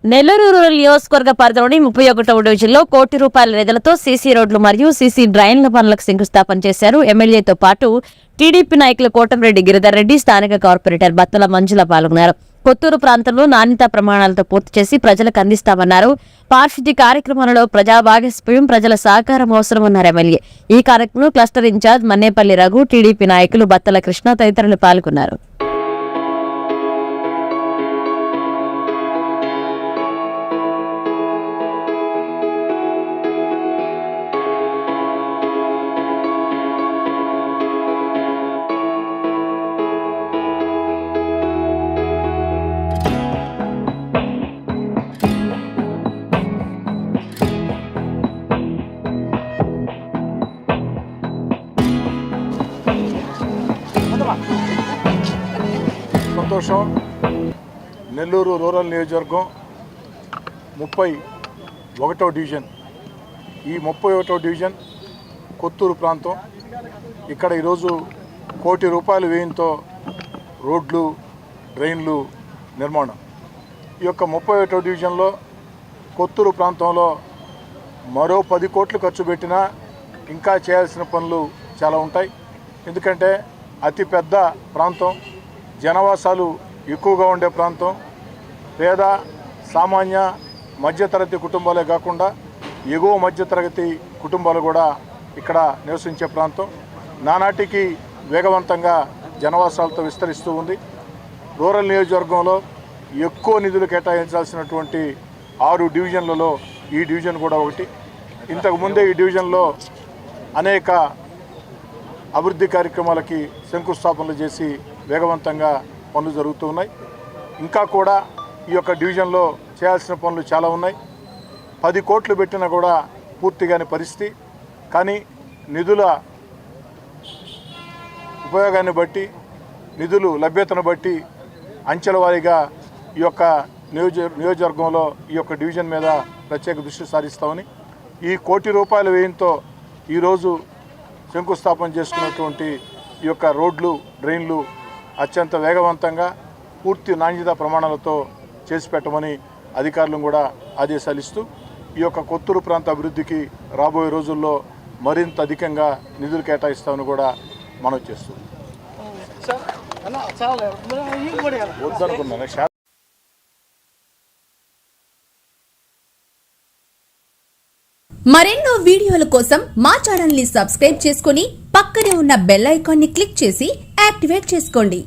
Nellore rural నియోజకవర్గ పరిధిలోని 31వ డివిజన్లో ₹1 కోటి నిధులతో సీసీ రోడ్లు మరియు సీసీ డ్రైన్ల పనులకు శంకుస్థాపన చేశారు. ఎమ్మెల్యేతో పాటు టీడీపీ నాయకులు కోటంరెడ్డి గిరిధర్ రెడ్డి, స్థానిక కార్పొరేటర్ బత్తల మంజుల పాల్గొన్నారు. కొత్తూరు ప్రాంతంలో నాణ్యతా ప్రమాణాలతో పూర్తి చేసి ప్రజలకు అందిస్తామన్నారు. పారిశుద్ధ్య కార్యక్రమాలలో ప్రజా భాగస్వామ్యం, ప్రజల సహకారం అవసరమన్నారు ఎమ్మెల్యే. ఈ కార్యక్రమంలో క్లస్టర్ ఇన్ఛార్జ్ మన్నేపల్లి రఘు, టీడీపీ నాయకులు బత్తల కృష్ణ తదితరులు పాల్గొన్నారు. సంతోషం. నెల్లూరు రూరల్ నియోజకవర్గం 31వ డివిజన్. ఈ 31వ డివిజన్ కొత్తూరు ప్రాంతం. ఇక్కడ ఈరోజు ₹1 కోటి వ్యయంతో రోడ్లు, డ్రైన్లు నిర్మాణం. ఈ యొక్క 31వ డివిజన్లో కొత్తూరు ప్రాంతంలో మరో 10 కోట్లు ఖర్చు పెట్టినా ఇంకా చేయాల్సిన పనులు చాలా ఉంటాయి. ఎందుకంటే అతిపెద్ద ప్రాంతం, జనవాసాలు ఎక్కువగా ఉండే ప్రాంతం, పేద సామాన్య మధ్యతరగతి కుటుంబాలే కాకుండా ఎగువ మధ్యతరగతి కుటుంబాలు కూడా ఇక్కడ నివసించే ప్రాంతం. నానాటికి వేగవంతంగా జనవాసాలతో విస్తరిస్తూ ఉంది. రూరల్ నియోజకవర్గంలో ఎక్కువ నిధులు కేటాయించాల్సినటువంటి 6 డివిజన్లలో ఈ డివిజన్ కూడా ఒకటి. ఇంతకుముందే ఈ డివిజన్లో అనేక అభివృద్ధి కార్యక్రమాలకి శంకుస్థాపనలు చేసి వేగవంతంగా పనులు జరుగుతూ ఉన్నాయి. ఇంకా కూడా ఈ యొక్క డివిజన్లో చేయాల్సిన పనులు చాలా ఉన్నాయి. 10 కోట్లు పెట్టినా కూడా పూర్తిగాని పరిస్థితి. కానీ నిధుల ఉపయోగాన్ని బట్టి, నిధులు లభ్యతను బట్టి అంచెల వారీగా ఈ యొక్క నియోజకవర్గంలో ఈ యొక్క డివిజన్ మీద ప్రత్యేక దృష్టి సారిస్తామని, ఈ ₹1 కోటి వ్యయంతో ఈరోజు శంకుస్థాపన చేసుకున్నటువంటి ఈ యొక్క రోడ్లు, డ్రైన్లు అత్యంత వేగవంతంగా పూర్తి నాణ్యతా ప్రమాణాలతో చేసి పెట్టమని అధికారులను కూడా ఆదేశాలు ఇస్తూ ఈ యొక్క కొత్తూరు ప్రాంత అభివృద్ధికి రాబోయే రోజుల్లో మరింత అధికంగా నిధులు కేటాయిస్తామని కూడా మనం చేస్తున్నాం. మరెన్నో వీడియోల కోసం మా ఛానల్ ని సబ్స్క్రైబ్ చేసుకుని పక్కనే ఉన్న బెల్ ఐకాన్ ని క్లిక్ చేసి యాక్టివేట్ చేసుకోండి.